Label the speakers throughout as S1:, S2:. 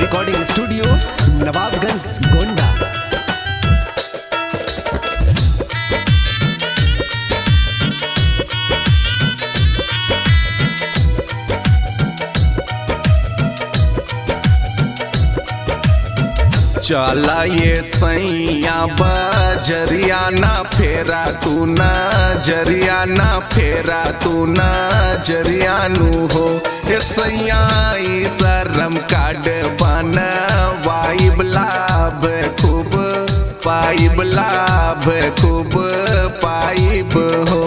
S1: Recording studio Nawabganj Gonda.
S2: चला ये सैया बजरिया ना फेरा तू ना जरिया ना फेरा तू ना जरिया नू हो। ए सैया ई शर्म काड बना वाइब लाभ खूब पाइब लाभ खूब पाइब हो।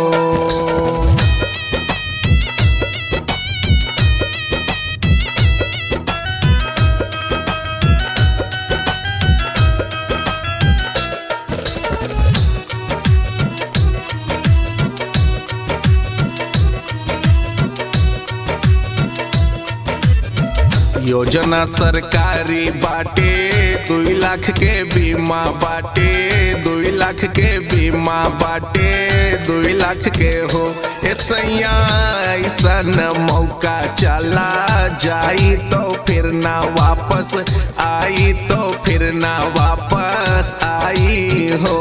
S2: योजना सरकारी बाटे 2 लाख के बीमा बाटे 2 लाख के बीमा बाटे 2 लाख के हो। ए सैया ऐसन मौका चला जाई तो फिर ना वापस आई तो फिर ना वापस आई हो।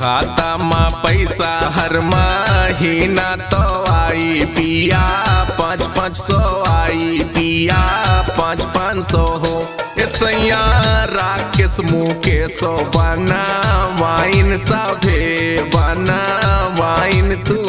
S2: खाता में पैसा हर महीना तो आई पिया 500 आई पिया 500 हो। ए सैया राकेश मुकेश बना वाइन सभे बना वाइन तू